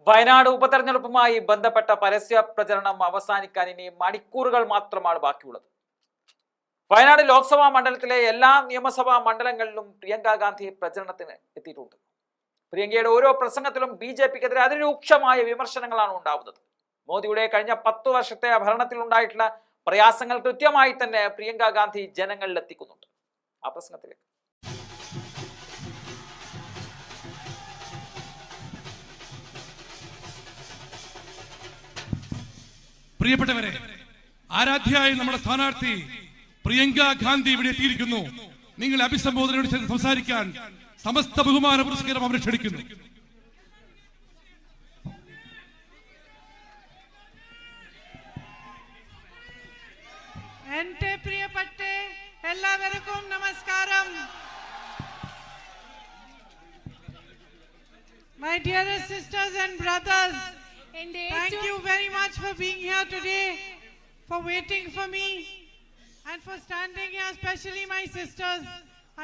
വയനാട് ഉപതെരഞ്ഞെടുപ്പുമായി ബന്ധപ്പെട്ട പരസ്യ പ്രചരണം അവസാനിക്കാൻ ഇനി മണിക്കൂറുകൾ മാത്രമാണ് ബാക്കിയുള്ളത്. വയനാട് ലോക്സഭാ മണ്ഡലത്തിലെ എല്ലാ നിയമസഭാ മണ്ഡലങ്ങളിലും പ്രിയങ്ക ഗാന്ധി പ്രചരണത്തിന് എത്തിയിട്ടുണ്ട്. പ്രിയങ്കയുടെ ഓരോ പ്രസംഗത്തിലും BJPക്കെതിരെ അതിരൂക്ഷമായ വിമർശനങ്ങളാണ് ഉണ്ടാവുന്നത്. മോദിയുടെ കഴിഞ്ഞ 10 വർഷത്തെ ഭരണത്തിൽ ഉണ്ടായിട്ടുള്ള പ്രയാസങ്ങൾ കൃത്യമായി തന്നെ പ്രിയങ്ക ഗാന്ധി ജനങ്ങളിൽ എത്തിക്കുന്നുണ്ട്. ആ പ്രസംഗത്തിലേക്ക് പ്രിയപ്പെട്ടവരെ, ആരാധ്യയായ നമ്മുടെ സ്ഥാനാർത്ഥി പ്രിയങ്ക ഗാന്ധി ഇവിടെ എത്തിയിരിക്കുന്നു. നിങ്ങൾ അഭിസംബോധനയോട് ചേർന്ന് സംസാരിക്കാൻ സമസ്ത ബഹുമാന പുരസ്കാരം അവരെ ക്ഷണിക്കുന്നു. എന്റെ പ്രിയപ്പെട്ട എല്ലാവർക്കും നമസ്കാരം. My dearest sisters and brothers, thank you very much for being here today, for waiting for me and for standing here, especially my sisters.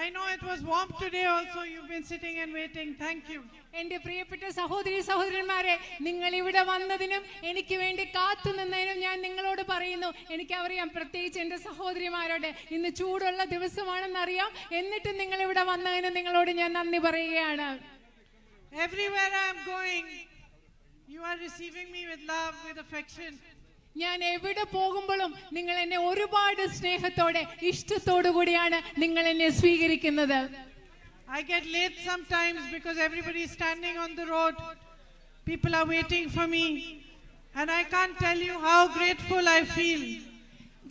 I know it was warm today also. You've been sitting and waiting. Thank you. എന്റെ പ്രിയപ്പെട്ട സഹോദരി സഹോദരന്മാരെ, നിങ്ങൾ ഇവിടെ വന്നതിനും എനിക്ക് വേണ്ടി കാത്തു നിന്നതിനും ഞാൻ നിങ്ങളോട് പറയുന്നു. എനിക്കറിയാം, പ്രത്യേകിച്ച് എന്റെ സഹോദരിമാരോട് ഇന്ന് ചൂടുള്ള ദിവസമാണെന്നറിയാം. എന്നിട്ടും നിങ്ങൾ ഇവിടെ വന്നതിന് നിങ്ങളോട് ഞാൻ നന്ദി പറയുകയാണ്. Everywhere I am going, you are receiving me with love, with affection. ഞാൻ എവിടെ പോകുമ്പോഴും നിങ്ങൾ എന്നെ ഒരുപാട് സ്നേഹത്തോടെ ഇഷ്ടത്തോടു കൂടിയാണ് നിങ്ങൾ എന്നെ സ്വീകരിക്കുന്നത്. I get late sometimes because everybody is standing on the road. People are waiting for me, and I can't tell you how grateful I feel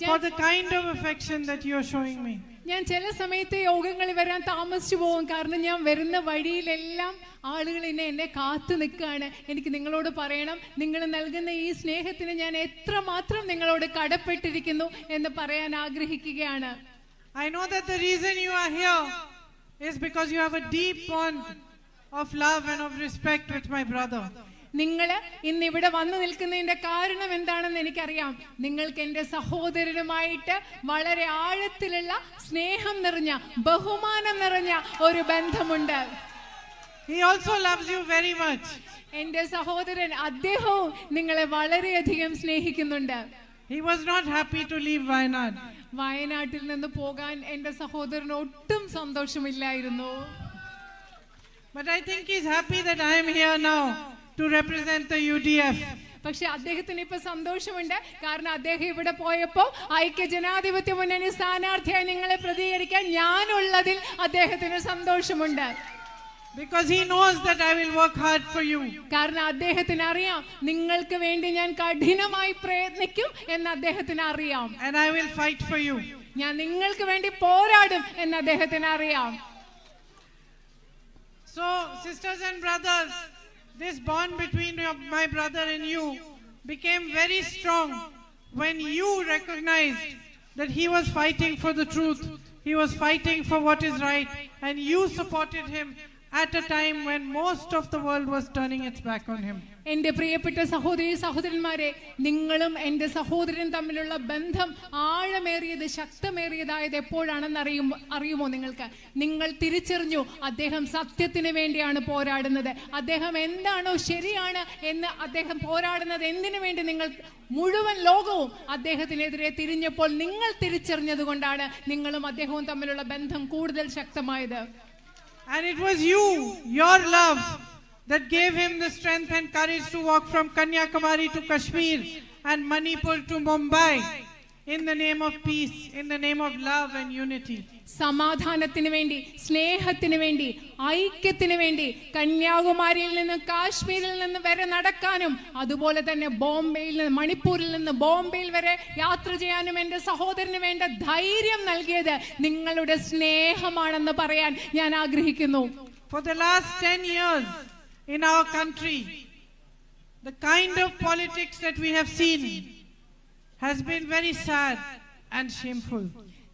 for the kind of affection that you are showing me. ഞാൻ ചില സമയത്ത് യോഗങ്ങളിൽ വരാൻ താമസിച്ചു പോകും. കാരണം ഞാൻ വരുന്ന വഴിയിലെല്ലാം ആളുകൾ എന്നെ കാത്തു നിൽക്കുകയാണ്. എനിക്ക് നിങ്ങളോട് പറയണം, നിങ്ങൾ നൽകുന്ന ഈ സ്നേഹത്തിന് ഞാൻ എത്രമാത്രം നിങ്ങളോട് കടപ്പെട്ടിരിക്കുന്നു എന്ന് പറയാൻ ആഗ്രഹിക്കുകയാണ്. I know that the reason you are here is because you have a deep bond of love and of respect with my brother. നിങ്ങൾ ഇന്ന് ഇവിടെ വന്നു നിൽക്കുന്നതിന്റെ കാരണം എന്താണെന്ന് എനിക്കറിയാം. നിങ്ങൾക്ക് എൻ്റെ സഹോദരനുമായിട്ട് വളരെ ആഴത്തിലുള്ള സ്നേഹം നിറഞ്ഞ, ബഹുമാനം നിറഞ്ഞ ഒരു ബന്ധമുണ്ട്. He also loves you very much. എൻ്റെ സഹോദരൻ അദ്ദേഹവും നിങ്ങളെ വളരെയധികം സ്നേഹിക്കുന്നുണ്ട്. He was not happy to leave Wayanad. വയനാട്ടിൽ നിന്ന് പോകാൻ എൻ്റെ സഹോദരന് ഒട്ടും സന്തോഷമില്ലായിരുന്നു. But I think he's happy that I am here now to represent the UDF. പക്ഷെ അദ്ദേഹത്തിന് ഇപ്പൊ സന്തോഷമുണ്ട്. കാരണം അദ്ദേഹം ഇവിടെ പോയപ്പോ ഐക്യ ജനാധിപത്യ മുന്നണി സ്ഥാനാർത്ഥിയായി നിങ്ങളെ പ്രതികരിക്കാൻ ഞാനുള്ളതിൽ അദ്ദേഹത്തിന് സന്തോഷമുണ്ട്. Because he knows that I will work hard for you. കാരണം അദ്ദേഹത്തിന് അറിയാം നിങ്ങൾക്ക് വേണ്ടി ഞാൻ കഠിനമായി പ്രയത്നിക്കും എന്ന് അദ്ദേഹത്തിന് അറിയാം. And I will fight for you. ഞാൻ നിങ്ങൾക്ക് വേണ്ടി പോരാടും എന്ന് അദ്ദേഹത്തിന് അറിയാം. So sisters and brothers, this bond between my brother and you became very strong when you recognized that he was fighting for the truth. He was fighting for what is right, and you supported him at a time when most of the world was turning its back on him. എൻ്റെ പ്രിയപ്പെട്ട സഹോദരി സഹോദരന്മാരെ, നിങ്ങളും എൻ്റെ സഹോദരനും തമ്മിലുള്ള ബന്ധം ആഴമേറിയത്, ശക്തമേറിയതായത് എപ്പോഴാണെന്ന് അറിയുമോ നിങ്ങൾക്ക്? നിങ്ങൾ തിരിച്ചറിഞ്ഞു അദ്ദേഹം സത്യത്തിന് വേണ്ടിയാണ് പോരാടുന്നത്. അദ്ദേഹം എന്താണോ ശരിയാണ് എന്ന് അദ്ദേഹം പോരാടുന്നത് എന്തിനു വേണ്ടി? നിങ്ങൾ മുഴുവൻ ലോകവും അദ്ദേഹത്തിനെതിരെ തിരിഞ്ഞപ്പോൾ നിങ്ങൾ തിരിച്ചറിഞ്ഞത് കൊണ്ടാണ് നിങ്ങളും അദ്ദേഹവും തമ്മിലുള്ള ബന്ധം കൂടുതൽ ശക്തമായത്. And it was you, your love, that gave him the strength and courage to walk from Kanyakumari to Kashmir and Manipur to Mumbai in the name of peace, in the name of love and unity. സമാധാനത്തിന് വേണ്ടി, സ്നേഹത്തിന് വേണ്ടി, ഐക്യത്തിന് വേണ്ടി കന്യാകുമാരിയിൽ നിന്ന് കാശ്മീരിൽ നിന്ന് വരെ നടക്കാനും അതുപോലെ തന്നെ ബോംബെയിൽ നിന്ന്, മണിപ്പൂരിൽ നിന്ന് ബോംബെയിൽ വരെ യാത്ര ചെയ്യാനും എൻ്റെ സഹോദരന് വേണ്ട ധൈര്യം നൽകിയത് നിങ്ങളുടെ സ്നേഹമാണെന്ന് പറയാൻ ഞാൻ ആഗ്രഹിക്കുന്നു. For the last 10 years in our country, the kind of politics that we have seen has been very sad and shameful.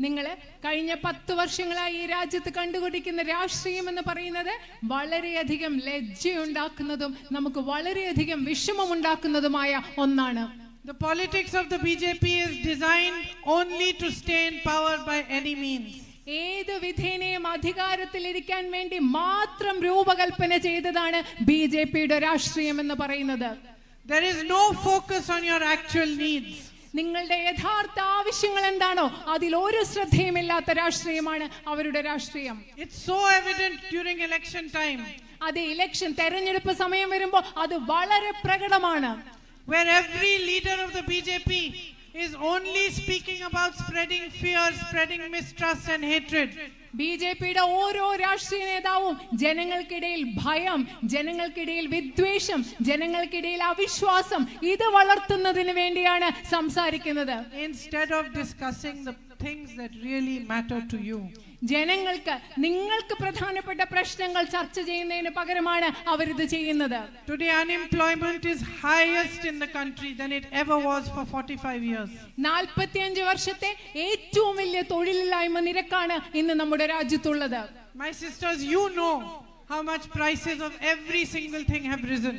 നിങ്ങൾ കഴിഞ്ഞ 10 വർഷങ്ങളായി ഈ രാജ്യത്ത് കണ്ടുകൊണ്ടിരിക്കുന്ന രാഷ്ട്രീയം എന്ന് പറയുന്നത് വളരെയധികം ലജ്ജയുണ്ടാക്കുന്നതും നമുക്ക് വളരെയധികം വിഷമമുണ്ടാക്കുന്നതുമായ ഒന്നാണ്. The politics of the BJP is designed only to stay in power by any means. ഏത് വിധേനയും അധികാരത്തിലിരിക്കാൻ വേണ്ടി മാത്രം രൂപകൽപ്പന ചെയ്തതാണ് ബിജെപിയുടെ രാഷ്ട്രീയം എന്ന് പറയുന്നത്. There is no focus on your actual needs. നിങ്ങളുടെ യഥാർത്ഥ ആവശ്യങ്ങൾ എന്താണോ അതിൽ ഒരു ശ്രദ്ധയുമില്ലാത്ത രാഷ്ട്രീയമാണ് അവരുടെ രാഷ്ട്രീയം. It's so evident during election time. അത് ഇലക്ഷൻ തെരഞ്ഞെടുപ്പ് സമയം വരുമ്പോൾ അത് വളരെ പ്രകടമാണ്. Where every leader of the BJP is only speaking about spreading fear, spreading mistrust and hatred. ബിജെപിയുടെ ഓരോ രാഷ്ട്രീയ നേതാവും ജനങ്ങൾക്കിടയിൽ ഭയം, ജനങ്ങൾക്കിടയിൽ വിദ്വേഷം, ജനങ്ങൾക്കിടയിൽ അവിശ്വാസം ഇത് വളർത്തുന്നതിന് വേണ്ടിയാണ് സംസാരിക്കുന്നത്. Instead of discussing the things that really matter to you. നിങ്ങൾക്ക് പ്രധാനപ്പെട്ട പ്രശ്നങ്ങൾ ചർച്ച ചെയ്യുന്നതിന് പകരമാണ് അവരിത് ചെയ്യുന്നത്. Today unemployment is highest in the country than it ever was for 45 years. 45 വർഷത്തെ ഏറ്റവും വലിയ തൊഴിലില്ലായ്മ നിരക്കാണ് ഇന്ന് നമ്മുടെ രാജ്യത്തുള്ളത്. My sisters, you know how much prices of every single thing have risen.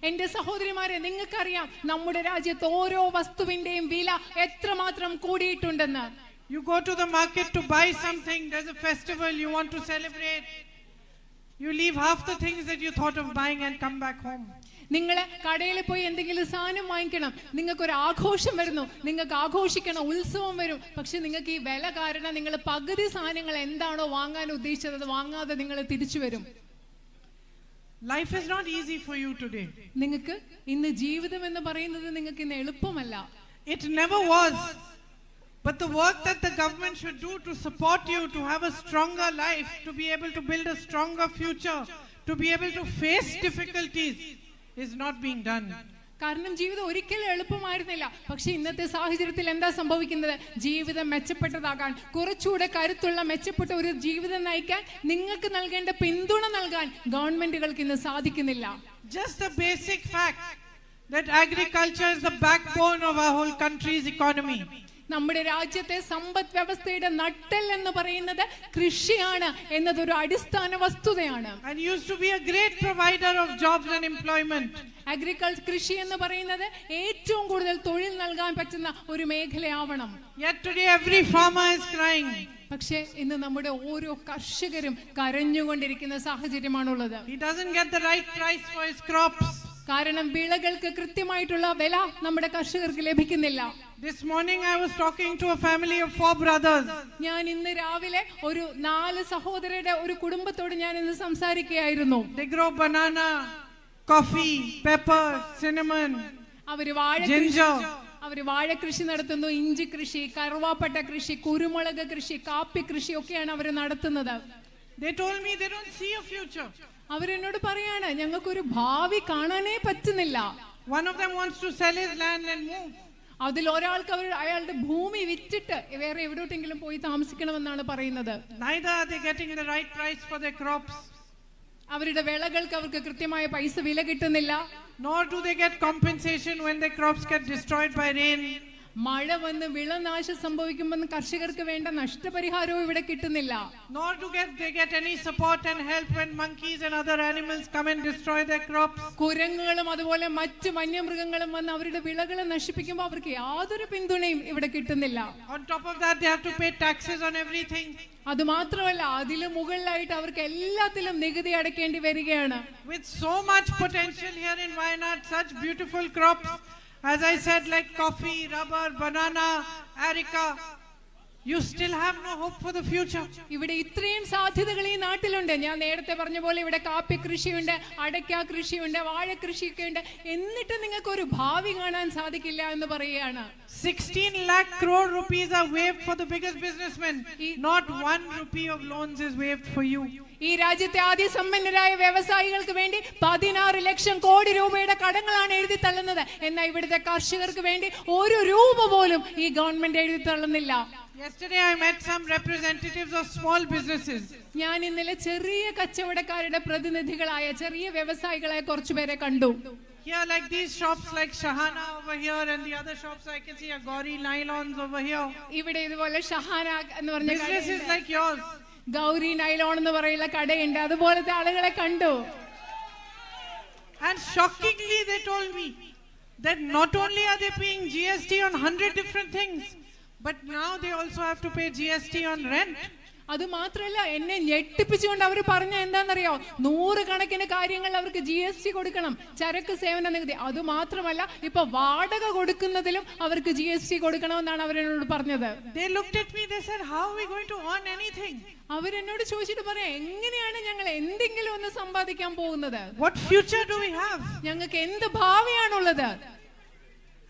എന്റെ സഹോദരിമാരെ, നിങ്ങൾക്കറിയാം നമ്മുടെ രാജ്യത്ത് ഓരോ വസ്തുവിന്റെയും വില എത്രമാത്രം കൂടിയിട്ടുണ്ടെന്ന്. You go to the market to buy something, there's a festival, you want to celebrate. You leave half the things that you thought of buying and come back home. നിങ്ങൾ കടയിൽ പോയി എന്തെങ്കിലും സാധനം വാങ്ങിക്കണം, നിങ്ങൾക്കൊരു ആഘോഷം വരുന്നു, നിങ്ങൾക്ക് ആഘോഷിക്കണം, ഉത്സവം വരും. പക്ഷെ നിങ്ങൾക്ക് ഈ വില കാരണം നിങ്ങൾ പകുതി സാധനങ്ങൾ എന്താണോ വാങ്ങാൻ ഉദ്ദേശിച്ചത് അത് വാങ്ങാതെ നിങ്ങൾ തിരിച്ചു വരും. Life is not easy for you today. നിങ്ങൾക്ക് ഇന്ന് ജീവിതം എന്ന് പറയുന്നത് നിങ്ങൾക്ക് ഇന്ന് എളുപ്പമല്ല. It never was. But the work that the government should do to support you, to have a stronger life, to be able to build a stronger future, to be able to face difficulties, is not being done. കാരണം ജീവിതം ഒരിക്കലും എളുപ്പമായിരുന്നില്ല. പക്ഷെ ഇന്നത്തെ സാഹചര്യത്തിൽ എന്താ സംഭവിക്കുന്നത്? ജീവിതം മെച്ചപ്പെട്ടതാകാൻ, കുറച്ചുകൂടെ കരുത്തുള്ള മെച്ചപ്പെട്ട ഒരു ജീവിതം നയിക്കാൻ നിങ്ങൾക്ക് നൽകേണ്ട പിന്തുണ നൽകാൻ ഗവൺമെന്റുകൾക്ക് ഇന്ന് സാധിക്കുന്നില്ല. Just the basic fact that agriculture is the backbone of our whole country's economy. നമ്മുടെ രാജ്യത്തെ സമ്പദ് വ്യവസ്ഥയുടെ നട്ടെൽ എന്ന് പറയുന്നത് കൃഷിയാണ് എന്നതൊരു അടിസ്ഥാന വസ്തുതയാണ്. And used to be a great provider of jobs and employment. കൃഷി എന്ന് പറയുന്നത് ഏറ്റവും കൂടുതൽ തൊഴിൽ നൽകാൻ പറ്റുന്ന ഒരു മേഖലയാവണം. Yet today every farmer is crying. പക്ഷേ ഇന്ന് നമ്മുടെ ഓരോ കർഷകരും കരഞ്ഞുകൊണ്ടിരിക്കുന്ന സാഹചര്യമാണുള്ളത്. He doesn't get the right price for his crops. കാരണം വിളകൾക്ക് കൃത്യമായിട്ടുള്ള വില നമ്മുടെ കർഷകർക്ക് ലഭിക്കുന്നില്ല. This morning I was talking to a family of 4 brothers. ഞാൻ ഇന്ന് രാവിലെ ഒരു 4 സഹോദരരുടെ ഒരു കുടുംബത്തോട് ഞാൻ ഇന്ന് സംസാരിക്കുകയായിരുന്നു. They grow banana, coffee, pepper, cinnamon, ginger. അവർ വാഴ കൃഷി നടത്തുന്നു, ഇഞ്ചി കൃഷി, കറുവാപ്പട്ട കൃഷി, കുരുമുളക് കൃഷി, കാപ്പി കൃഷി ഒക്കെയാണ് അവർ നടത്തുന്നത്. They told me they don't see a future. അവരെന്നോട് പറയാണ് ഞങ്ങൾക്കൊരു ഭാവി കാണാനേ പറ്റുന്നില്ല. One of them wants to sell his land and move. അതിൽ ഒരാൾക്ക് അയാളുടെ ഭൂമി വിറ്റിട്ട് വേറെ എവിടോട്ടെങ്കിലും പോയി താമസിക്കണമെന്നാണ് പറയുന്നത്. Neither are they getting the right price for their crops. അവരുടെ വിളകൾക്ക് അവർക്ക് കൃത്യമായ പൈസ വില കിട്ടുന്നില്ല. Nor do they get compensation when their crops get destroyed by rain. മഴ വന്ന് വിളനാശം സംഭവിക്കുമ്പോൾ കർഷകർക്ക് വേണ്ട നഷ്ടപരിഹാരവും ഇവിടെ കിട്ടുന്നില്ല. Nor do they get any support and help when monkeys and other animals come and destroy their crops. കുരങ്ങുകളും അതുപോലെ മറ്റു വന്യമൃഗങ്ങളും വന്ന് അവരുടെ വിളകളെ നശിപ്പിക്കുമ്പോൾ അവർക്ക് യാതൊരു പിന്തുണയും ഇവിടെ കിട്ടുന്നില്ല. On top of that they have to pay taxes on everything. അത് മാത്രമല്ല അതിലും മുകളിലായിട്ട് അവർക്ക് എല്ലാത്തിലും നികുതി അടയ്ക്കേണ്ടി വരികയാണ്. With so much potential here in Wayanad, such beautiful crops, as I said, like coffee, rubber, banana, areca, you still have no hope for the future. ഇവിടെ ഇത്രയും സാധ്യതകൾ ഈ നാട്ടിലുണ്ട്. ഞാൻ നേരത്തെ പറഞ്ഞ പോലെ ഇവിടെ കാപ്പി കൃഷിയുണ്ട്, അടയ്ക്ക കൃഷിയുണ്ട്, വാഴ കൃഷിയൊക്കെ ഉണ്ട്. എന്നിട്ട് നിങ്ങൾക്ക് ഒരു ഭാവി കാണാൻ സാധിക്കില്ല എന്ന് പറയുകയാണ്. 16 lakh crore rupees are waived for the biggest businessmen. Not 1 rupee of loans is waived for you. ഈ രാജ്യത്തെ ആദ്യ സമ്പന്നരായ വ്യവസായികൾക്ക് വേണ്ടി 16 ലക്ഷം കോടി രൂപയുടെ കടങ്ങളാണ് എഴുതി തള്ളുന്നത്. എന്നാൽ ഇവിടുത്തെ കർഷകർക്ക് വേണ്ടി ഒരു രൂപ പോലും ഈ ഗവൺമെന്റ് എഴുതി തള്ളുന്നില്ല. Yesterday I met some representatives of small businesses. ഞാൻ ഇന്നലെ ചെറിയ കച്ചവടക്കാരുടെ പ്രതിനിധികളായ ചെറിയ വ്യവസായികളായ കുറച്ചുപേരെ കണ്ടു. Here, like these shops like Shahana over here and the other shops I can see are Gauri nylons over here. ഇവിടെ ഇതുപോലെ ഷഹാന എന്ന് പറഞ്ഞ businesses like yours. Gauri nylon എന്ന് പറയുന്ന കടയുണ്ട്. അതുപോലത്തെ ആളുകളെ കണ്ടു. And shockingly they told me that not only are they paying GST on 100 different things, but now they also have to pay GST on rent. അത് മാത്രമല്ല, എന്നെ ഞെട്ടിപ്പിച്ചുകൊണ്ട് അവർ പറഞ്ഞ എന്താണെന്നറിയോ, 100 കണക്കിന് കാര്യങ്ങൾ അവർക്ക് GST കൊടുക്കണം, ചരക്ക് സേവന നികുതി. അത് മാത്രമല്ല, ഇപ്പൊ വാടക കൊടുക്കുന്നതിലും അവർക്ക് GST കൊടുക്കണമെന്നാണ് അവരെന്നോട് പറഞ്ഞത്. They looked at me, they said, how are we going to earn anything? അവരെന്നോട് ചോദിച്ചിട്ട് പറയാം, എങ്ങനെയാണ് ഞങ്ങൾ എന്തെങ്കിലും ഒന്ന് സമ്പാദിക്കാൻ പോകുന്നത്? What future do we have? ഞങ്ങൾക്ക് എന്ത് ഭാവിയാണുള്ളത്?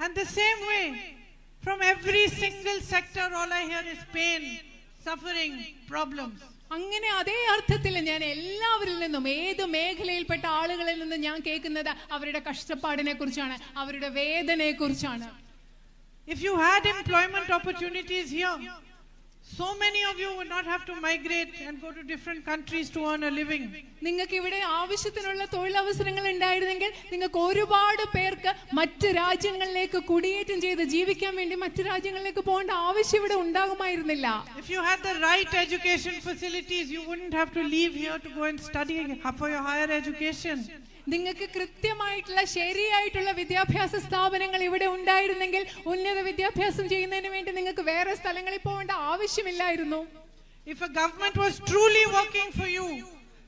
And the same way, from every single sector, all I hear is pain, suffering, problems. അങ്ങനെ അതേ അർത്ഥത്തിൽ ഞാൻ എല്ലാവരിൽ നിന്നും, ഏത് മേഖലയിൽപ്പെട്ട ആളുകളിൽ നിന്നും ഞാൻ കേൾക്കുന്നത് അവരുടെ കഷ്ടപ്പാടിനെ കുറിച്ചാണ്, അവരുടെ വേദനയെ കുറിച്ചാണ്. If you had employment opportunities here, so many of you would not have to migrate and go to different countries to earn a living. നിങ്ങൾക്ക് ഇവിടെ ആവശ്യത്തിനുള്ള തൊഴിലവസരങ്ങൾ ഉണ്ടായിരുന്നെങ്കിൽ നിങ്ങൾക്ക് ഒരുപാട് പേർക്ക് മറ്റ് രാജ്യങ്ങളിലേക്ക് കുടിയേറ്റം ചെയ്ത് ജീവിക്കാൻ വേണ്ടി മറ്റ് രാജ്യങ്ങളിലേക്ക് പോകേണ്ട ആവശ്യം ഇവിടെ ഉണ്ടാകുമായിരുന്നില്ല. If you had the right education facilities, you wouldn't have to leave here to go and study for your higher education. നിങ്ങൾക്ക് കൃത്യമായിട്ടുള്ള ശരിയായിട്ടുള്ള വിദ്യാഭ്യാസ സ്ഥാപനങ്ങൾ ഇവിടെ ഉണ്ടായിരുന്നെങ്കിൽ ഉന്നത വിദ്യാഭ്യാസം ചെയ്യുന്നതിന് വേണ്ടി നിങ്ങൾക്ക് വേറെ സ്ഥലങ്ങളിൽ പോകേണ്ട ആവശ്യമില്ലായിരുന്നു. If a government was truly working for you,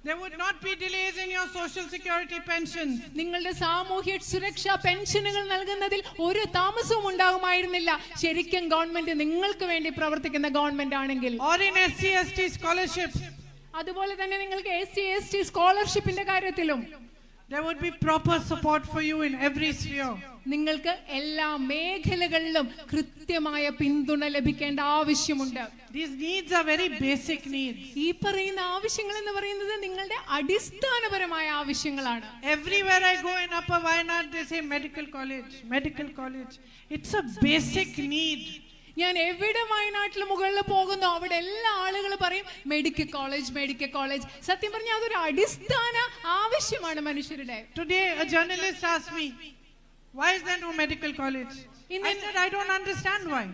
there would not be delays in your social security pensions. നിങ്ങളുടെ സാമൂഹ്യ സുരക്ഷാ പെൻഷനുകൾ നൽകുന്നതിൽ ഒരു താമസവും ഉണ്ടാകുമായിരുന്നില്ല, ശരിക്കും ഗവൺമെന്റ് നിങ്ങൾക്ക് വേണ്ടി പ്രവർത്തിക്കുന്ന ഗവൺമെന്റ് ആണെങ്കിൽ. Or in SC/ST scholarships. അതുപോലെ തന്നെ നിങ്ങൾക്ക് SC/ST സ്കോളർഷിപ്പിന്റെ കാര്യത്തിലും there would be proper support for you in every sphere. നിങ്ങൾക്ക് എല്ലാ മേഖലകളിലും കൃത്യമായ പിന്തുണ ലഭിക്കേണ്ട ആവശ്യമുണ്ട്. These needs are very basic needs. ഈ പറയുന്ന ആവശ്യങ്ങൾ എന്ന് പറയുന്നത് നിങ്ങളുടെ അടിസ്ഥാനപരമായ ആവശ്യങ്ങളാണ്. Everywhere I go in Upper Wayanad, they say medical college. It's a basic need. ഞാൻ എവിടെ വയനാട്ടിൽ മുകളിൽ പോകുന്നു അവിടെ എല്ലാ ആളുകൾ പറയും മെഡിക്കൽ കോളേജ്. സത്യം പറഞ്ഞാൽ അതൊരു അടിസ്ഥാന ആവശ്യമാണ് മനുഷ്യരുടെ. Today a journalist asked me, why is there no medical college? I said, I don't understand why.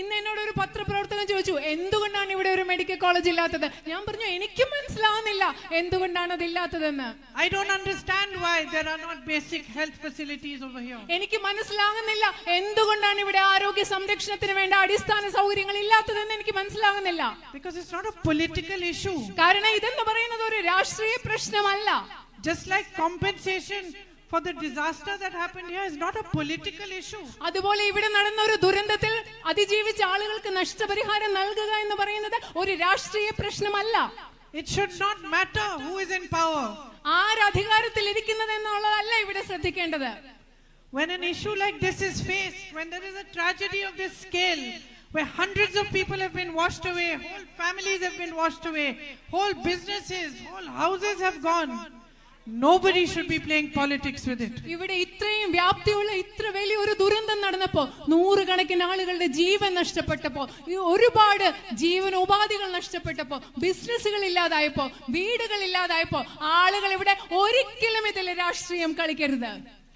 ഇന്ന് എന്നോട് ഒരു പത്രപ്രവർത്തകൻ ചോദിച്ചു, എന്തുകൊണ്ടാണ് ഇവിടെ ഒരു മെഡിക്കൽ കോളേജ് ഇല്ലാത്തത്? ഞാൻ പറഞ്ഞു, എനിക്കും മനസ്സിലാവുന്നില്ല എന്തുകൊണ്ടാണ് അതില്ലാത്തതെന്ന്. I don't understand why there are not basic health facilities over here. എനിക്ക് മനസ്സിലാകുന്നില്ല എന്തുകൊണ്ടാണ് ഇവിടെ ആരോഗ്യ സംരക്ഷണത്തിന് വേണ്ട അടിസ്ഥാന സൗകര്യങ്ങൾ ഇല്ലാത്തതെന്ന് എനിക്ക് മനസ്സിലാകുന്നില്ല. Because it's not a political issue. കാരണം ഇതെന്ന് പറയുന്നത് ഒരു രാഷ്ട്രീയ പ്രശ്നമല്ല. Just like compensation for the disaster that happened here is not a political issue. അതുപോലെ ഇവിടെ നടന്ന ഒരു ദുരന്തത്തിൽ അതിജീവിച്ച ആളുകൾക്ക് നഷ്ടപരിഹാരം നൽകുക എന്ന് പറയുന്നത് ഒരു രാഷ്ട്രീയ പ്രശ്നമല്ല. It should not matter who is in power. ആര് അധികാരത്തിൽ ഇരിക്കുന്നത് എന്നുള്ളതല്ല ഇവിടെ ശ്രദ്ധിക്കേണ്ടത്. When an issue like this is faced, when there is a tragedy of this scale, where hundreds of people have been washed away, whole families have been washed away, whole businesses, whole houses have gone, nobody should be playing politics with it. ഇവിടെ ഇത്രയും വ്യാപ്തിയുള്ള ഇത്ര വലിയ ഒരു ദുരന്തം നടന്നപ്പോ, 100 കണക്കിന് ആളുകളുടെ ജീവൻ നഷ്ടപ്പെട്ടപ്പോ, ഒരുപാട് ജീവനോപാധികൾ നഷ്ടപ്പെട്ടപ്പോ, ബിസിനസ്സുകൾ ഇല്ലാതായപ്പോ, വീടുകൾ ഇല്ലാതായപ്പോ, ആളുകൾ ഇവിടെ ഒരിക്കലും ഇതിൽ രാഷ്ട്രീയം കളിക്കരുത്.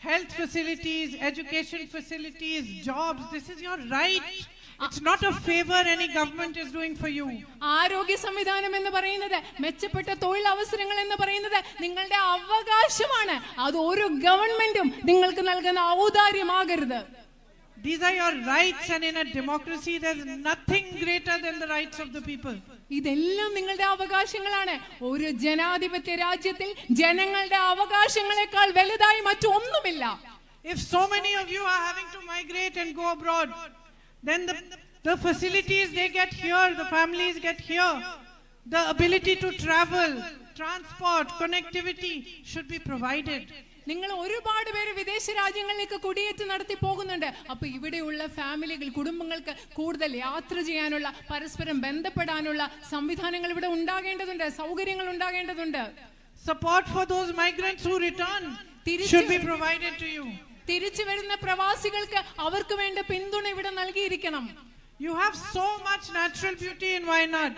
Health facilities, education facilities, jobs, this is your right. It's not a favor any government is doing for you. ആരോഗ്യ സംവിധാനം എന്ന് പറയുന്നത്, മെച്ചപ്പെട്ട തൊഴിലവസരങ്ങൾ എന്ന് പറയുന്നത് നിങ്ങളുടെ അവകാശമാണ്. അത് ഒരു ഗവൺമെന്റും നിങ്ങൾക്ക് നൽകുന്ന ഔദാര്യമാകരുത്. These are your rights, and in a democracy there's nothing greater than the rights of the people. ഇതെല്ലാം നിങ്ങളുടെ അവകാശങ്ങളാണ്. ഒരു ജനാധിപത്യ രാജ്യത്തിൽ ജനങ്ങളുടെ അവകാശങ്ങളെക്കാൾ വലുതായി മറ്റൊന്നുമില്ല. If so many of you are having to migrate and go abroad, then the facilities they get here, the families get here, the ability to travel, transport, connectivity should be provided. നിങ്ങൾ ഒരുപാട് പേര് വിദേശ രാജ്യങ്ങളിലേക്ക് കുടിയേറ്റം നടത്തി പോകുന്നുണ്ട്. അപ്പൊ ഇവിടെയുള്ള ഫാമിലികൾ, കുടുംബങ്ങൾക്ക് കൂടുതൽ യാത്ര ചെയ്യാനുള്ള, പരസ്പരം ബന്ധപ്പെടാനുള്ള സംവിധാനങ്ങൾ ഇവിടെ ഉണ്ടാകേണ്ടതുണ്ട്, സൗകര്യങ്ങൾ ഉണ്ടാകേണ്ടതുണ്ട്. Support for those migrants who return should be provided to you. തിരിച്ചു വരുന്ന പ്രവാസികൾക്ക് അവർക്ക് വേണ്ട പിന്തുണ ഇവിടെ നൽകിയിരിക്കണം. You have so much natural beauty in Wayanad.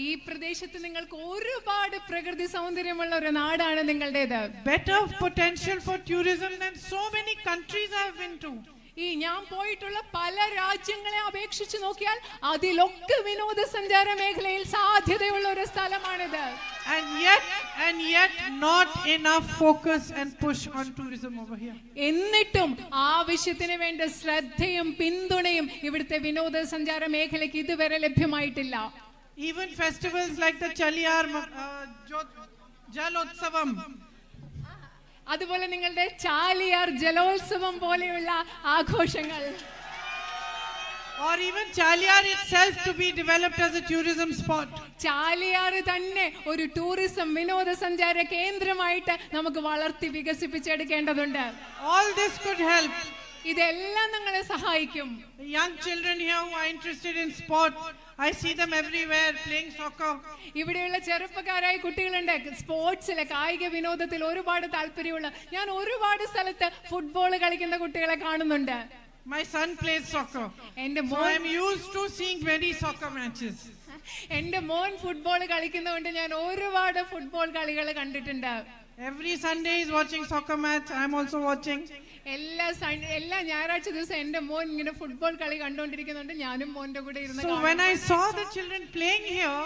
ഈ പ്രദേശത്ത് നിങ്ങൾക്ക് ഒരുപാട് പ്രകൃതി സൗന്ദര്യമുള്ള ഒരു നാടാണ് നിങ്ങളുടേത്. Better potential for tourism than so many countries I have been to. ഈ ഞാൻ പോയിട്ടുള്ള പല രാജ്യങ്ങളെ അപേക്ഷിച്ച് നോക്കിയാൽ അതിലൊക്കെ വിനോദസഞ്ചാര മേഖലയിൽ സാധ്യതയുള്ള ഒരു സ്ഥലമാണിത്. And yet not enough focus and push on tourism over here. എന്നിട്ടും ആവശ്യത്തിന് വേണ്ട ശ്രദ്ധയും പിന്തുണയും ഇവിടുത്തെ വിനോദസഞ്ചാര മേഖലയ്ക്ക് ഇതുവരെ ലഭ്യമായിട്ടില്ല. Even festivals like the Chaliyar Jalotsavam, അതുപോലെ നിങ്ങളുടെ ചാലിയാർ ജലോത്സവം പോലെയുള്ള ആഘോഷങ്ങൾ, or even Chaliyar itself to be developed as a tourism spot. Chaliyar തന്നെ ഒരു ടൂറിസം വിനോദസഞ്ചാര കേന്ദ്രമായിട്ട് നമുക്ക് വളർത്തി വികസിപ്പിച്ചെടുക്കേണ്ടതുണ്ട്. All this could help. ഇതെല്ലാം നിങ്ങളെ സഹായിക്കും. The young children here who are interested in sport, I see them everywhere playing soccer. ഇവിടെയുള്ള ചെറുപ്പക്കാരായ കുട്ടികളുണ്ട്, സ്പോർട്സിലെ കായിക വിനോദത്തിൽ ഒരുപാട് താല്പര്യമുള്ള. ഞാൻ ഒരുപാട് സ്ഥലത്ത് ഫുട്ബോൾ കളിക്കുന്ന കുട്ടികളെ കാണുന്നുണ്ട്. My son plays soccer. So I am used to seeing many soccer matches. എന്റെ മോൻ ഫുട്ബോൾ കളിക്കുന്നതുകൊണ്ട് ഞാൻ ഒരുപാട് ഫുട്ബോൾ കളികൾ കണ്ടിട്ടുണ്ട്. Every Sunday is watching soccer match. I am also watching. എല്ലാ ഞായറാഴ്ച ദിവസം എന്റെ മോൻ ഇങ്ങനെ ഫുട്ബോൾ കളി കണ്ടുകൊണ്ടിരിക്കുന്നുണ്ട്. ഞാനും മോന്റെ കൂടെ ഇരുന്ന് So when I saw the children playing here,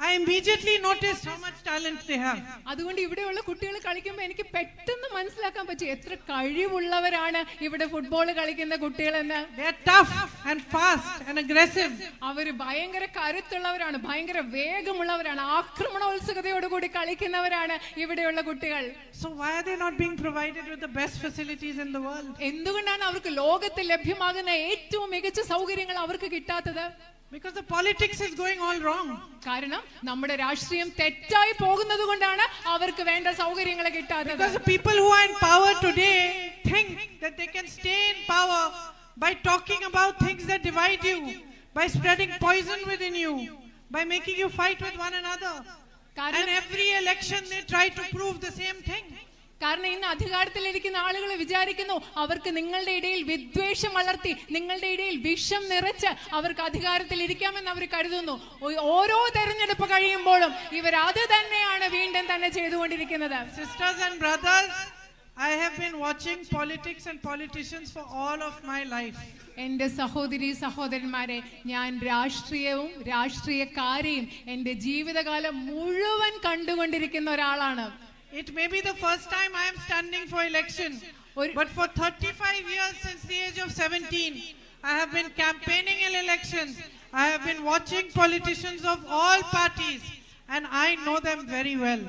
I immediately noticed how much talent they have. അതുകൊണ്ട് ഇവിടെയുള്ള കുട്ടികൾ കളിക്കുമ്പോൾ എനിക്ക് പെട്ടെന്ന് മനസ്സിലാക്കാൻ പറ്റി എത്ര കഴിവുള്ളവരാണ് ഇവിടെ ഫുട്ബോൾ കളിക്കുന്ന കുട്ടികളെന്ന്. They are tough and fast and aggressive. അവര് ഭയങ്കര കരുത്തുള്ളവരാണ്, ഭയങ്കര വേഗമുള്ളവരാണ്, ആക്രമണോത്സുകതയോടുകൂടി കളിക്കുന്നവരാണ് ഇവിടെയുള്ള കുട്ടികൾ. So why are they not being provided with the best facilities in the world? എന്തുകൊണ്ടാണ് അവർക്ക് ലോകത്തിൽ ലഭ്യമാകുന്ന ഏറ്റവും മികച്ച സൗകര്യങ്ങൾ അവർക്ക് കിട്ടാത്തത്? Because the politics is going all wrong. കാരണം നമ്മുടെ രാഷ്ട്രീയം തെറ്റായി പോകുന്നത് കൊണ്ടാണ് അവർക്ക് വേണ്ട സൗകര്യങ്ങൾ കിട്ടാത്തത്. Because the people who are in power today think that they can stay in power by talking about things that divide you, by spreading poison within you, by making you fight with one another. And every election they try to prove the same thing. കാരണം ഇന്ന് അധികാരത്തിലിരിക്കുന്ന ആളുകൾ വിചാരിക്കുന്നു അവർക്ക് നിങ്ങളുടെ ഇടയിൽ വിദ്വേഷം വളർത്തി, നിങ്ങളുടെ ഇടയിൽ വിഷം നിറച്ച് അവർക്ക് അധികാരത്തിൽ ഇരിക്കാമെന്ന് അവർ കരുതുന്നു. ഓരോ തെരഞ്ഞെടുപ്പ് കഴിയുമ്പോഴും ഇവർ അത് തന്നെയാണ് വീണ്ടും തന്നെ ചെയ്തുകൊണ്ടിരിക്കുന്നത്. Sisters and brothers, I have been watching politics and politicians for all of my life. എന്റെ സഹോദരി സഹോദരന്മാരെ, ഞാൻ രാഷ്ട്രീയവും രാഷ്ട്രീയക്കാരെയും എന്റെ ജീവിതകാലം മുഴുവൻ കണ്ടുകൊണ്ടിരിക്കുന്ന ഒരാളാണ്. It may be the first time I am standing for election, but for 35 years since the age of 17, I have been campaigning in elections. I have been watching politicians of all parties and I know them very well.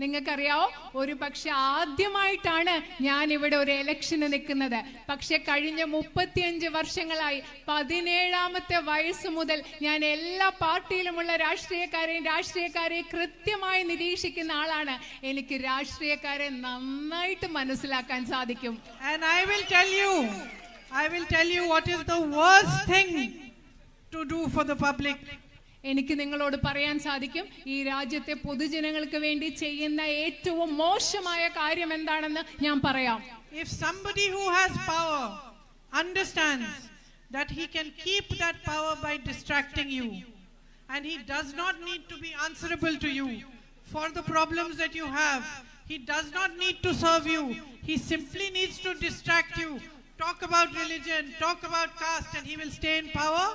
നിങ്ങൾക്കറിയാവോ, ഒരു പക്ഷെ ആദ്യമായിട്ടാണ് ഞാൻ ഇവിടെ ഒരു ഇലക്ഷന് നിൽക്കുന്നത്. പക്ഷെ കഴിഞ്ഞ 35 വർഷങ്ങളായി 17ാമത്തെ വയസ്സ് മുതൽ ഞാൻ എല്ലാ പാർട്ടിയിലുമുള്ള രാഷ്ട്രീയക്കാരെയും കൃത്യമായി നിരീക്ഷിക്കുന്ന ആളാണ്. എനിക്ക് രാഷ്ട്രീയക്കാരെ നന്നായിട്ട് മനസ്സിലാക്കാൻ സാധിക്കും. And I will tell you what is the worst thing to do for the public. എനിക്ക് നിങ്ങളോട് പറയാൻ സാധിക്കും, ഈ രാജ്യത്തെ പൊതുജനങ്ങൾക്ക് വേണ്ടി ചെയ്യുന്ന ഏറ്റവും മോശമായ കാര്യം എന്താണെന്ന് ഞാൻ പറയാം. If somebody who has power understands that he can keep that power by distracting you, and he does not need to be answerable to you for the problems that you have, he does not need to serve you, he simply needs to distract you, talk about religion, talk about caste, and he will stay in power.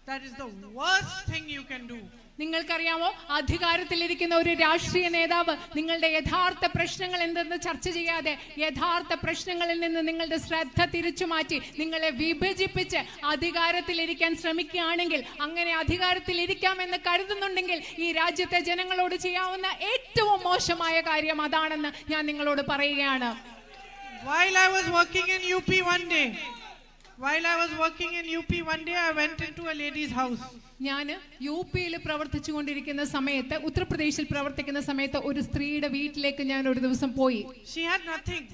That is the worst thing you can do. നിങ്ങൾക്കറിയാമോ, അധികാരത്തിലിരിക്കുന്ന ഒരു രാഷ്ട്രീയ നേതാവ് നിങ്ങളുടെ യഥാർത്ഥ പ്രശ്നങ്ങൾ എന്തെന്ന് ചർച്ച ചെയ്യാതെ യഥാർത്ഥ പ്രശ്നങ്ങളിൽ നിന്ന് നിങ്ങളുടെ ശ്രദ്ധ തിരിച്ചു മാറ്റി നിങ്ങളെ വിഭജിപ്പിച്ച് അധികാരത്തിലിരിക്കാൻ ശ്രമിക്കുകയാണെങ്കിൽ, അങ്ങനെ അധികാരത്തിലിരിക്കാമെന്ന് കരുതുന്നുണ്ടെങ്കിൽ ഈ രാജ്യത്തെ ജനങ്ങളോട് ചെയ്യാവുന്ന ഏറ്റവും മോശമായ കാര്യം അതാണെന്ന് ഞാൻ നിങ്ങളോട് പറയുകയാണ്. While I was working in UP one day, I went into a lady's house. ഞാൻ യുപിയിൽ പ്രവർത്തിച്ചു കൊണ്ടിരിക്കുന്ന സമയത്ത്, ഉത്തർപ്രദേശിൽ പ്രവർത്തിക്കുന്ന സമയത്ത് ഒരു സ്ത്രീയുടെ വീട്ടിലേക്ക് ഞാൻ ഒരു ദിവസം പോയി. She had nothing.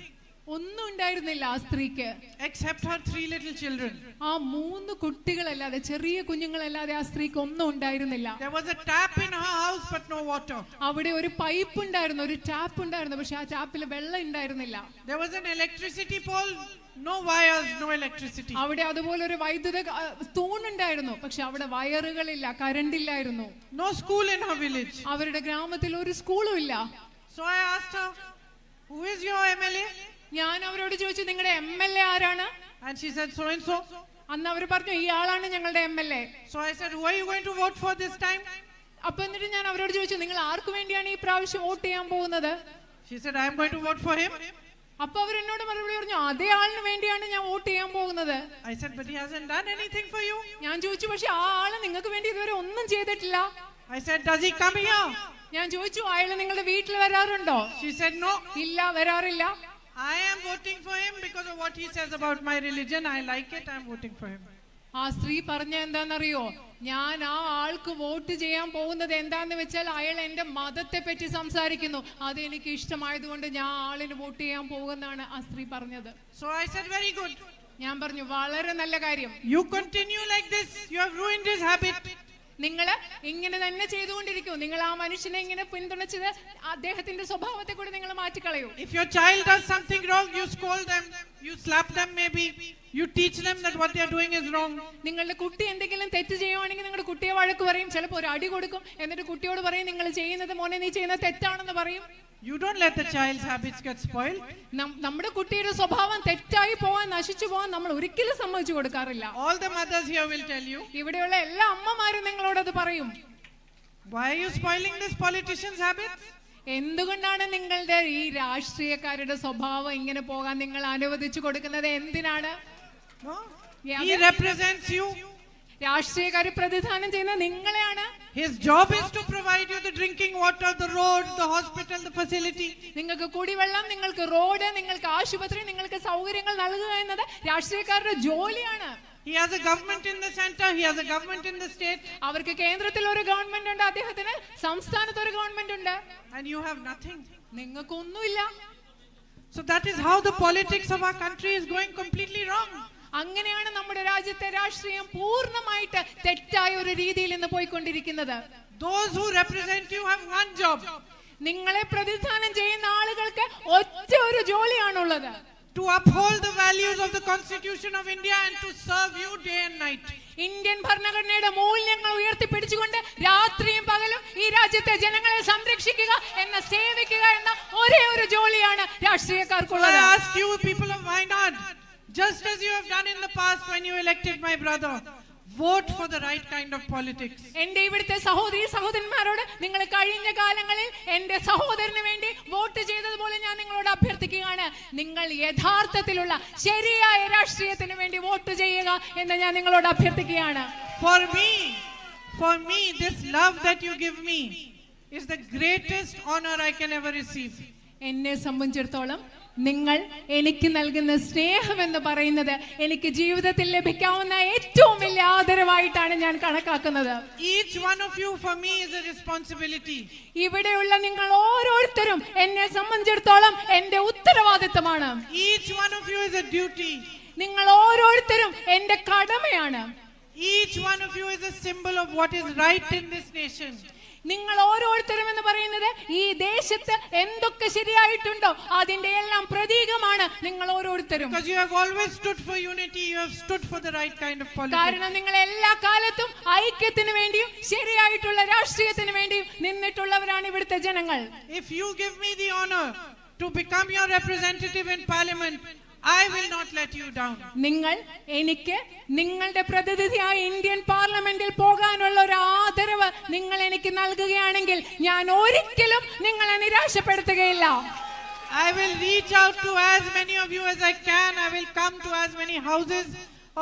ഒന്നും ഉണ്ടായിരുന്നില്ല ആ സ്ത്രീക്ക്, except her 3 little children. ആ 3 കുട്ടികളല്ലാതെ, ചെറിയ കുഞ്ഞുങ്ങളല്ലാതെ ആ സ്ത്രീക്ക് ഒന്നും ഉണ്ടായിരുന്നില്ല. There was a tap in her house but no water. അവിടെ ഒരു പൈപ്പ് ഉണ്ടായിരുന്നു, ഒരു ടാപ്പ് ഉണ്ടായിരുന്നു, പക്ഷെ ആ ടാപ്പിൽ വെള്ളം ഉണ്ടായിരുന്നില്ല. There was an electricity pole, no wires, no electricity. അവിടെ അതുപോലെ ഒരു വൈദ്യുത തൂണുണ്ടായിരുന്നു, പക്ഷെ അവിടെ വയറുകളില്ല, കറണ്ട് ഇല്ലായിരുന്നു. No school in her village. അവരുടെ ഗ്രാമത്തിൽ ഒരു സ്കൂളും ഇല്ല. So I asked her, who is your MLA? ഞാൻ അവരോട് ചോദിച്ചു, നിങ്ങളുടെ MLA ആരാണ്? And she said so and so. അന്ന് അവർ പറഞ്ഞു, ഇയാളാണ് ഞങ്ങളുടെ MLA. So I said, who are you going to vote for this time? അപ്പൊ എന്നിട്ട് ഞാൻ അവരോട് ചോദിച്ചു, നിങ്ങൾ ആർക്ക് വേണ്ടിയാണ് ഈ പ്രാവശ്യം വോട്ട് ചെയ്യാൻ പോകുന്നത്? She said, I am going to vote for him. അപ്പൊ അവർ എന്നോട് മറുപടി പറഞ്ഞു, അതേ ആളിന് വേണ്ടിയാണ് ഞാൻ വോട്ട് ചെയ്യാൻ പോകുന്നത്. I said, but he hasn't done anything for you. ഞാൻ ചോദിച്ചു, പക്ഷെ ആ ആള് നിങ്ങൾക്ക് വേണ്ടി ഇതുവരെ ഒന്നും ചെയ്തിട്ടില്ല. I said, does he come here? ഞാൻ ചോദിച്ചു അയാൾ നിങ്ങളുടെ വീട്ടിൽ വരാറുണ്ടോ? She said, no. ഇല്ല, വരാറില്ല. I am voting for him because of what he says about my religion. I like it. I am voting for him. ആ സ്ത്രീ പറഞ്ഞ എന്താണെന്നറിയോ? ഞാൻ ആ ആൾക്ക് വോട്ട് ചെയ്യാൻ പോകുന്നത് എന്താന്ന് വെച്ചാൽ അയാൾ എന്റെ മതത്തെ പറ്റി സംസാരിക്കുന്നു, അത് എനിക്ക് ഇഷ്ടമായതുകൊണ്ട് ഞാൻ ആളിന് വോട്ട് ചെയ്യാൻ പോകുന്നതാണ് ആ സ്ത്രീ പറഞ്ഞത്. So I said, very good. ഞാൻ പറഞ്ഞു, വളരെ നല്ല കാര്യം. You continue like this. You have ruined his habit. നിങ്ങൾ ഇങ്ങനെ തന്നെ ചെയ്തുകൊണ്ടിരിക്കും. നിങ്ങൾ ആ മനുഷ്യനെ ഇങ്ങനെ പിന്തുണച്ചത് അദ്ദേഹത്തിന്റെ സ്വഭാവത്തെ കൂടി നിങ്ങൾ മാറ്റിക്കളയൂ. If your child does something wrong, you scold them, you slap them maybe, you teach them that what they are doing is wrong. നിങ്ങളുടെ കുട്ടി എന്തെങ്കിലും തെറ്റ് ചെയ്യുവാണെങ്കിൽ നിങ്ങളുടെ കുട്ടിയെ വഴക്ക് പറയും, ചിലപ്പോൾ ഒരു അടി കൊടുക്കും, എന്നിട്ട് കുട്ടിയോട് പറയും നിങ്ങൾ ചെയ്യുന്നത് മോനെ നീ ചെയ്യുന്നത് തെറ്റാണെന്ന് പറയും. You don't let the child's habits get spoiled. നമ്മുടെ കുട്ടിയുടെ സ്വഭാവം തെറ്റായി പോവാൻ, നശിച്ചു പോവാൻ നമ്മൾ ഒരിക്കലും സമ്മതിച്ചു കൊടുക്കാറില്ല. All the mothers here will tell you. ഇവിടെയുള്ള എല്ലാ അമ്മമാരും നിങ്ങളോട് അത് പറയും. Why are you spoiling this politician's habits? എന്തുകൊണ്ടാണ് നിങ്ങളുടെ ഈ രാഷ്ട്രീയക്കാരുടെ സ്വഭാവം ഇങ്ങനെ പോകാൻ നിങ്ങൾ അനുവദിച്ചു കൊടുക്കുന്നത്? എന്തിനാണ്? No? He represents you. രാഷ്ട്രീയക്കാർ പ്രതിദാനം ചെയ്യുന്ന നിങ്ങളെയാണ്. His job is to provide you the drinking water, the road, the hospital, the facility. നിങ്ങൾക്ക് കുടിവെള്ളം, നിങ്ങൾക്ക് റോഡ്, നിങ്ങൾക്ക് ആശുപത്രി, നിങ്ങൾക്ക് സൗകര്യങ്ങൾ നൽകുക എന്നത് രാഷ്ട്രീയക്കാരുടെ ജോലിയാണ്. He has a government in the center, he has a government in the state. അവർക്ക് കേന്ദ്രത്തിൽ ഒരു ഗവൺമെന്റ് ഉണ്ട്, അദ്ദേഹത്തിന് സംസ്ഥാനത്ത് ഒരു ഗവൺമെന്റ് ഉണ്ട്. And you have nothing. നിങ്ങൾക്കൊന്നുമില്ല. So that is how the politics of our country is going completely wrong. അങ്ങനെയാണ് നമ്മുടെ രാജ്യത്തെ രാഷ്ട്രീയം പൂർണ്ണമായിട്ട് തെറ്റായ ഒരു രീതിയിൽ ഇന്ന് പോയിക്കൊണ്ടിരിക്കുന്നത്. Those who represent you have one job. നിങ്ങളെ പ്രതിദാനം ചെയ്യുന്ന ആളുകൾക്ക് ഒറ്റ ഒരു ജോലിയാണുള്ളത്. To uphold the values of the Constitution of India and to serve you day and night. Indian ഭരണഘടനയുടെ മൂല്യങ്ങൾ ഉയർത്തിപ്പിടിച്ചുകൊണ്ട് രാത്രിയും പകലും ഈ രാജ്യത്തെ ജനങ്ങളെ സംരക്ഷിക്കുക എന്ന, സേവിക്കുക എന്ന ഒരേ ഒരു ജോലിയാണ് രാഷ്ട്രീയക്കാർക്കുള്ളത്. I ask you, people of Wayanad, just as you have done in the past when you elected my brother, vote for the right kind of politics. എന്റെ ഇവിടുത്തെ സഹോദരി സഹോദരന്മാരോട് നിങ്ങൾ കഴിഞ്ഞ കാലങ്ങളിൽ എന്റെ സഹോദരന് വേണ്ടി വോട്ട് ചെയ്തതുപോലെ ഞാൻ നിങ്ങളോട് അഭ്യർത്ഥിക്കുകയാണ്, നിങ്ങൾ യഥാർത്ഥത്തിലുള്ള ശരിയായ രാഷ്ട്രീയത്തിന് വേണ്ടി വോട്ട് ചെയ്യുക എന്ന് ഞാൻ നിങ്ങളോട് അഭ്യർത്ഥിക്കുകയാണ്. For me, this love that you give me is the greatest honor I can ever receive. എന്നെ സംബന്ധിച്ചിടത്തോളം നിങ്ങൾ എനിക്ക് നൽകുന്ന സ്നേഹം എന്ന് പറയുന്നത് എനിക്ക് ജീവിതത്തിൽ ലഭിക്കാവുന്ന ഏറ്റവും വലിയ ആദരവായിട്ടാണ് ഞാൻ കണക്കാക്കുന്നത്. Each one of you for me is a responsibility. ഇവിടെയുള്ള നിങ്ങൾ ഓരോരുത്തരും എന്നെ സംബന്ധിച്ചിടത്തോളം എന്റെ ഉത്തരവാദിത്തമാണ്. Each one of you is a duty. നിങ്ങൾ ഓരോരുത്തരും എന്റെ കടമയാണ്. Each one of you is a symbol of what is right in this nation. നിങ്ങൾ ഓരോരുത്തരും എന്ന് പറയുന്നത് ഈ ദേശത്ത് എന്തൊക്കെ ശരിയായിട്ടുണ്ടോ അതിന്റെ എല്ലാം പ്രതീകമാണ് നിങ്ങൾ ഓരോരുത്തരും. Because you have always stood for unity, you have stood for the right kind of politics. കാരണം നിങ്ങൾ എല്ലാ കാലത്തും ഐക്യത്തിന് വേണ്ടിയും ശരിയായിട്ടുള്ള രാഷ്ട്രീയത്തിന് വേണ്ടിയും നിന്നിട്ടുള്ളവരാണ് ഇവിടുത്തെ ജനങ്ങൾ. If you give me the honor to become your representative in parliament, I will not let you down. നിങ്ങൾ എനിക്ക് നിങ്ങളുടെ പ്രതിനിധിയായ ഇന്ത്യൻ പാർലമെന്റിൽ പോകാനുള്ള ഒരു ആദരവ് നിങ്ങൾ എനിക്ക് നൽകുകയാണെങ്കിൽ ഞാൻ ഒരിക്കലും നിങ്ങളെ നിരാശപ്പെടുത്തുകയില്ല. I will reach out to as many of you as I can. I will come to as many houses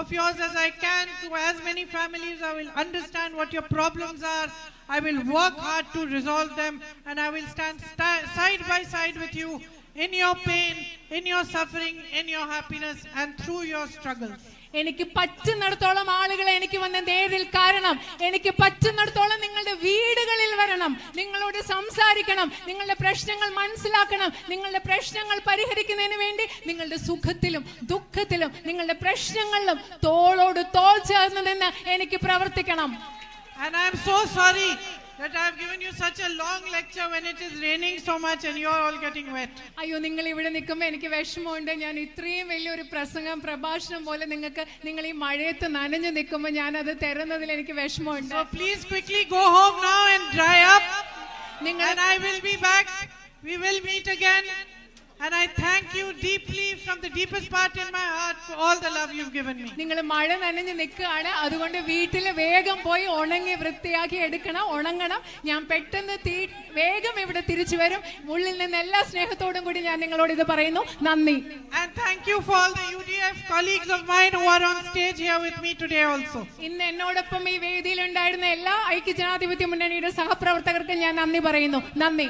of yours as I can, to as many families. I will understand what your problems are. I will work hard to resolve them, and I will stand side by side with you in your pain, in your suffering, in your happiness, and through your struggles. എനിക്ക് പറ്റുന്നിടത്തോളം ആളുകളെ എനിക്ക് വന്ന് നേരിൽ കാരണം, എനിക്ക് പറ്റുന്നിടത്തോളം നിങ്ങളുടെ വീടുകളിൽ വരണം, നിങ്ങളോട് സംസാരിക്കണം, നിങ്ങളുടെ പ്രശ്നങ്ങൾ മനസ്സിലാക്കണം, നിങ്ങളുടെ പ്രശ്നങ്ങൾ പരിഹരിക്കുന്നതിന് വേണ്ടി നിങ്ങളുടെ സുഖത്തിലും ദുഃഖത്തിലും നിങ്ങളുടെ പ്രശ്നങ്ങളിലും തോളോട് തോൾ ചേർന്ന് നിന്ന് എനിക്ക് പ്രവർത്തിക്കണം. And I am so sorry that I have given you such a long lecture when it is raining so much and you are all getting wet. അയ്യോ, നിങ്ങൾ ഇവിടെ നിൽക്കുമ്പോൾ എനിക്ക് വിഷമമുണ്ട്. ഞാൻ ഇത്രയും വലിയൊരു പ്രഭാഷണം പോലെ നിങ്ങൾ ഈ മഴയത്ത് നനഞ്ഞു നിൽക്കുമ്പോൾ ഞാൻ അത് തരുന്നതിൽ എനിക്ക് വിഷമമുണ്ട്. So please quickly go home now and dry up. And I will be back. We will meet again And I thank you deeply from the deepest part in my heart for all the love you've given me. നിങ്ങൾ മഴ നനഞ്ഞ് നിൽക്കുകയാണ്, അതുകൊണ്ട് വീട്ടിൽ വേഗം പോയി ഉണങ്ങി വൃത്തിയാക്കി എടുക്കണം, ഉണങ്ങണം. ഞാൻ പെട്ടെന്ന് വേഗം ഇവിടെ തിരിച്ചു വരും. ഉള്ളിൽ നിന്ന് എല്ലാ സ്നേഹത്തോടും കൂടി ഞാൻ നിങ്ങളോട് ഇത് പറയുന്നു. നന്ദി. And thank you for all the UDF colleagues of mine who are on stage here with me today also. ഇന്ന് എന്നോടൊപ്പം ഈ വേദിയിൽ ഉണ്ടായിരുന്ന എല്ലാ ഐക്യജനാധിപത്യ മുന്നണിയുടെ സഹപ്രവർത്തകർക്കും ഞാൻ നന്ദി പറയുന്നു. നന്ദി.